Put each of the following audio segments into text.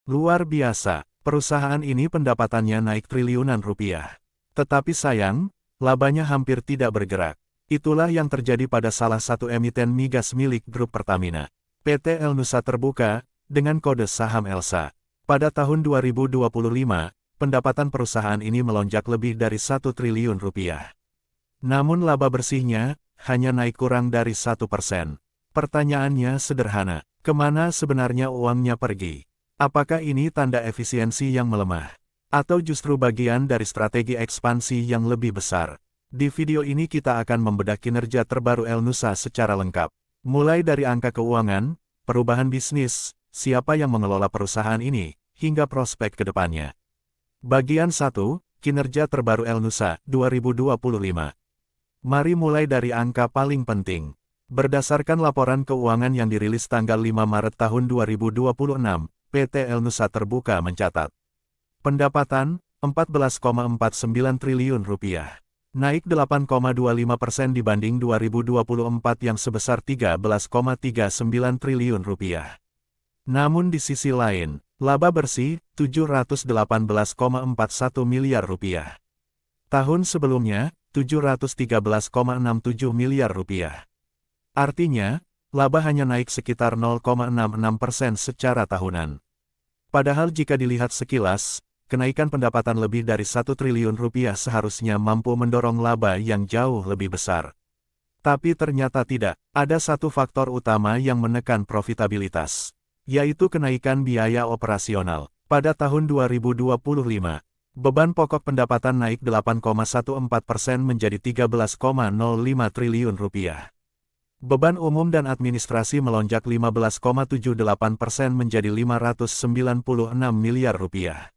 Luar biasa, perusahaan ini pendapatannya naik triliunan rupiah. Tetapi sayang, labanya hampir tidak bergerak. Itulah yang terjadi pada salah satu emiten migas milik Grup Pertamina, PT Elnusa Terbuka, dengan kode saham ELSA. Pada tahun 2025, pendapatan perusahaan ini melonjak lebih dari 1 triliun rupiah. Namun laba bersihnya hanya naik kurang dari 1%. Pertanyaannya sederhana, kemana sebenarnya uangnya pergi? Apakah ini tanda efisiensi yang melemah? Atau justru bagian dari strategi ekspansi yang lebih besar? Di video ini kita akan membedah kinerja terbaru Elnusa secara lengkap. Mulai dari angka keuangan, perubahan bisnis, siapa yang mengelola perusahaan ini, hingga prospek ke depannya. Bagian 1, Kinerja Terbaru Elnusa 2025. Mari mulai dari angka paling penting. Berdasarkan laporan keuangan yang dirilis tanggal 5 Maret tahun 2026, PT Elnusa Terbuka mencatat pendapatan 14,49 triliun rupiah, naik 8,25% dibanding 2024 yang sebesar 13,39 triliun rupiah. Namun di sisi lain, laba bersih 718,41 miliar rupiah. Tahun sebelumnya, 713,67 miliar rupiah. Artinya, laba hanya naik sekitar 0,66% secara tahunan. Padahal jika dilihat sekilas, kenaikan pendapatan lebih dari 1 triliun rupiah seharusnya mampu mendorong laba yang jauh lebih besar. Tapi ternyata tidak, ada satu faktor utama yang menekan profitabilitas, yaitu kenaikan biaya operasional. Pada tahun 2025, beban pokok pendapatan naik 8,14% menjadi 13,05 triliun rupiah. Beban umum dan administrasi melonjak 15,78% menjadi 596 miliar rupiah.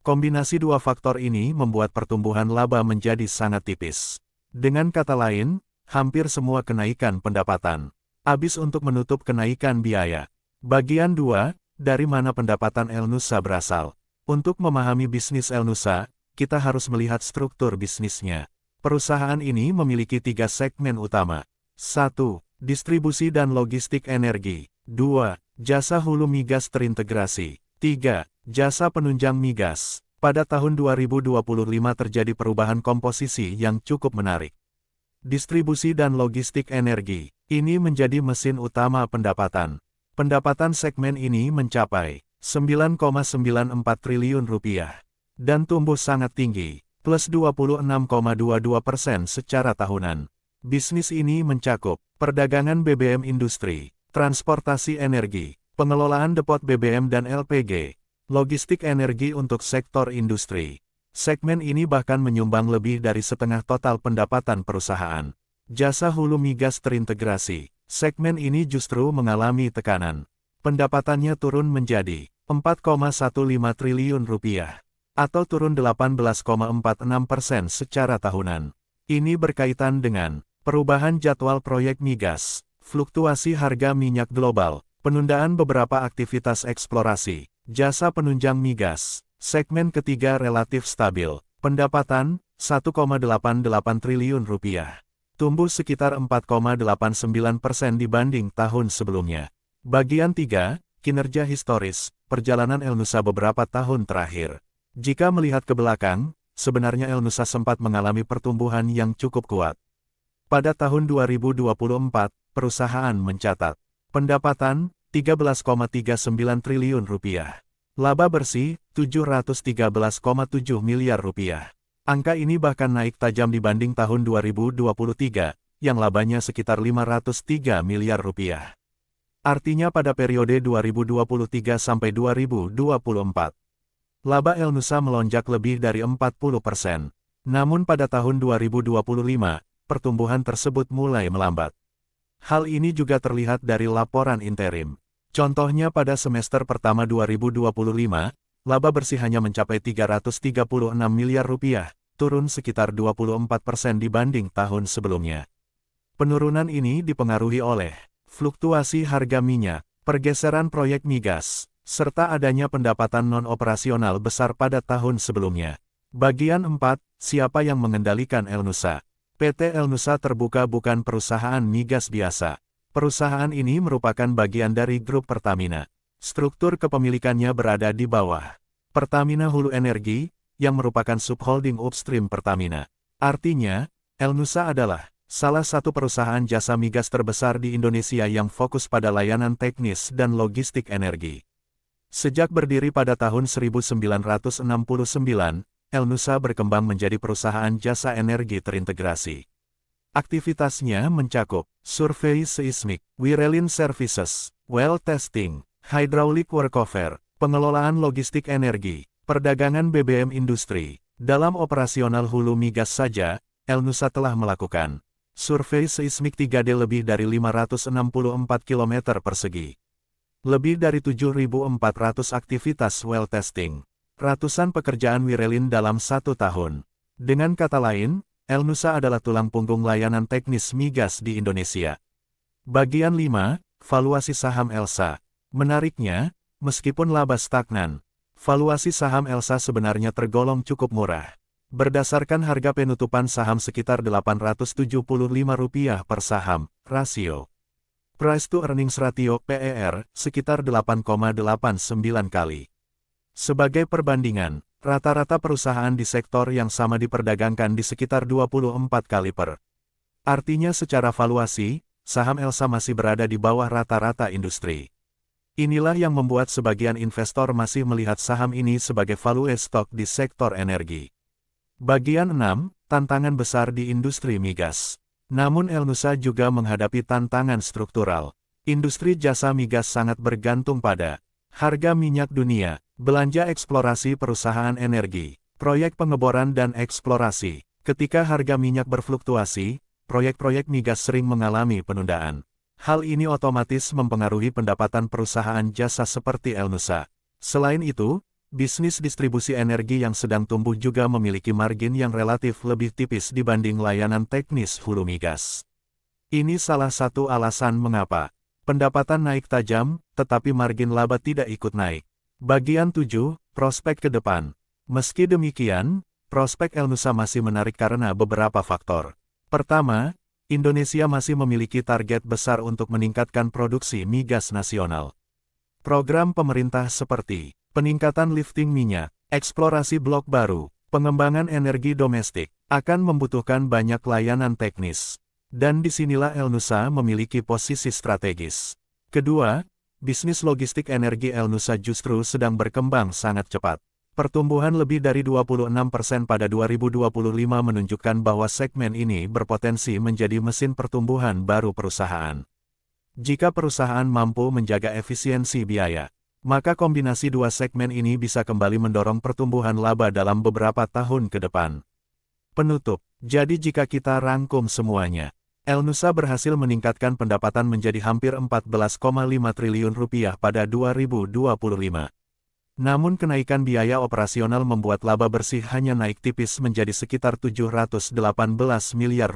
Kombinasi dua faktor ini membuat pertumbuhan laba menjadi sangat tipis. Dengan kata lain, hampir semua kenaikan pendapatan habis untuk menutup kenaikan biaya. Bagian 2, dari mana pendapatan Elnusa berasal? Untuk memahami bisnis Elnusa, kita harus melihat struktur bisnisnya. Perusahaan ini memiliki 3 segmen utama. 1. Distribusi dan logistik energi. 2. Jasa hulu migas terintegrasi. 3. Jasa penunjang migas. Pada tahun 2025 terjadi perubahan komposisi yang cukup menarik. Distribusi dan logistik energi, ini menjadi mesin utama pendapatan. Pendapatan segmen ini mencapai 9,94 triliun rupiah. Dan tumbuh sangat tinggi, plus 26,22% secara tahunan. Bisnis ini mencakup perdagangan BBM industri, transportasi energi, pengelolaan depot BBM dan LPG, logistik energi untuk sektor industri. Segmen ini bahkan menyumbang lebih dari setengah total pendapatan perusahaan. Jasa hulu migas terintegrasi, segmen ini justru mengalami tekanan. Pendapatannya turun menjadi 4,15 triliun rupiah, atau turun 18,46% secara tahunan. Ini berkaitan dengan perubahan jadwal proyek migas, fluktuasi harga minyak global, penundaan beberapa aktivitas eksplorasi, jasa penunjang migas. Segmen ketiga relatif stabil, pendapatan 1,88 triliun rupiah. Tumbuh sekitar 4,89% dibanding tahun sebelumnya. Bagian 3, kinerja historis, perjalanan Elnusa beberapa tahun terakhir. Jika melihat ke belakang, sebenarnya Elnusa sempat mengalami pertumbuhan yang cukup kuat. Pada tahun 2024, perusahaan mencatat pendapatan 13,39 triliun rupiah. Laba bersih 713,7 miliar rupiah. Angka ini bahkan naik tajam dibanding tahun 2023, yang labanya sekitar 503 miliar rupiah. Artinya pada periode 2023 sampai 2024, laba Elnusa melonjak lebih dari 40%. Namun pada tahun 2025, pertumbuhan tersebut mulai melambat. Hal ini juga terlihat dari laporan interim. Contohnya pada semester pertama 2025, laba bersih hanya mencapai 336 miliar rupiah, turun sekitar 24% dibanding tahun sebelumnya. Penurunan ini dipengaruhi oleh fluktuasi harga minyak, pergeseran proyek migas, serta adanya pendapatan non-operasional besar pada tahun sebelumnya. Bagian 4, siapa yang mengendalikan Elnusa? PT Elnusa Terbuka bukan perusahaan migas biasa. Perusahaan ini merupakan bagian dari Grup Pertamina. Struktur kepemilikannya berada di bawah Pertamina Hulu Energi, yang merupakan subholding upstream Pertamina. Artinya, Elnusa adalah salah satu perusahaan jasa migas terbesar di Indonesia yang fokus pada layanan teknis dan logistik energi. Sejak berdiri pada tahun 1969, Elnusa berkembang menjadi perusahaan jasa energi terintegrasi. Aktivitasnya mencakup survei seismik, wirelin services, well testing, hydraulic workover, pengelolaan logistik energi, perdagangan BBM industri. Dalam operasional hulu migas saja, Elnusa telah melakukan survei seismik 3D lebih dari 564 km persegi. Lebih dari 7.400 aktivitas well testing. Ratusan pekerjaan wirelin dalam 1 tahun. Dengan kata lain, Elnusa adalah tulang punggung layanan teknis migas di Indonesia. Bagian 5, valuasi saham Elsa. Menariknya, meskipun laba stagnan, valuasi saham Elsa sebenarnya tergolong cukup murah. Berdasarkan harga penutupan saham sekitar Rp875 per saham, rasio Price to Earnings Ratio (PER) sekitar 8,89 kali. Sebagai perbandingan, rata-rata perusahaan di sektor yang sama diperdagangkan di sekitar 24 kali per. Artinya secara valuasi, saham Elsa masih berada di bawah rata-rata industri. Inilah yang membuat sebagian investor masih melihat saham ini sebagai value stock di sektor energi. Bagian 6, tantangan besar di industri migas. Namun Elnusa juga menghadapi tantangan struktural. Industri jasa migas sangat bergantung pada harga minyak dunia, belanja eksplorasi perusahaan energi, proyek pengeboran dan eksplorasi. Ketika harga minyak berfluktuasi, proyek-proyek migas sering mengalami penundaan. Hal ini otomatis mempengaruhi pendapatan perusahaan jasa seperti Elnusa. Selain itu, bisnis distribusi energi yang sedang tumbuh juga memiliki margin yang relatif lebih tipis dibanding layanan teknis hulu migas. Ini salah satu alasan mengapa pendapatan naik tajam, tetapi margin laba tidak ikut naik. Bagian 7, prospek ke depan. Meski demikian, prospek Elnusa masih menarik karena beberapa faktor. Pertama, Indonesia masih memiliki target besar untuk meningkatkan produksi migas nasional. Program pemerintah seperti peningkatan lifting minyak, eksplorasi blok baru, pengembangan energi domestik, akan membutuhkan banyak layanan teknis. Dan disinilah Elnusa memiliki posisi strategis. Kedua, bisnis logistik energi Elnusa justru sedang berkembang sangat cepat. Pertumbuhan lebih dari 26% pada 2025 menunjukkan bahwa segmen ini berpotensi menjadi mesin pertumbuhan baru perusahaan. Jika perusahaan mampu menjaga efisiensi biaya, maka kombinasi dua segmen ini bisa kembali mendorong pertumbuhan laba dalam beberapa tahun ke depan. Penutup, jadi jika kita rangkum semuanya, Elnusa berhasil meningkatkan pendapatan menjadi hampir Rp14,5 triliun pada 2025. Namun kenaikan biaya operasional membuat laba bersih hanya naik tipis menjadi sekitar Rp718 miliar.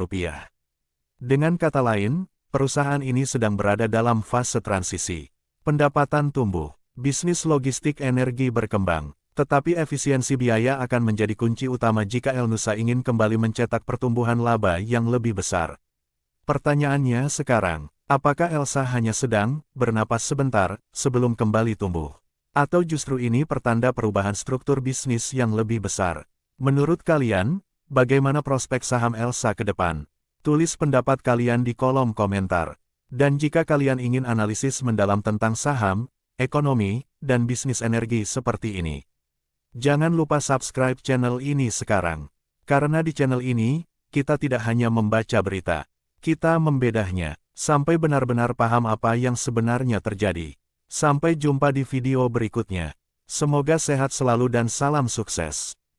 Dengan kata lain, perusahaan ini sedang berada dalam fase transisi. Pendapatan tumbuh, bisnis logistik energi berkembang, tetapi efisiensi biaya akan menjadi kunci utama jika Elnusa ingin kembali mencetak pertumbuhan laba yang lebih besar. Pertanyaannya sekarang, apakah Elsa hanya sedang bernapas sebentar sebelum kembali tumbuh? Atau justru ini pertanda perubahan struktur bisnis yang lebih besar? Menurut kalian, bagaimana prospek saham Elsa ke depan? Tulis pendapat kalian di kolom komentar. Dan jika kalian ingin analisis mendalam tentang saham, ekonomi, dan bisnis energi seperti ini, jangan lupa subscribe channel ini sekarang. Karena di channel ini, kita tidak hanya membaca berita, kita membedahnya, sampai benar-benar paham apa yang sebenarnya terjadi. Sampai jumpa di video berikutnya. Semoga sehat selalu dan salam sukses.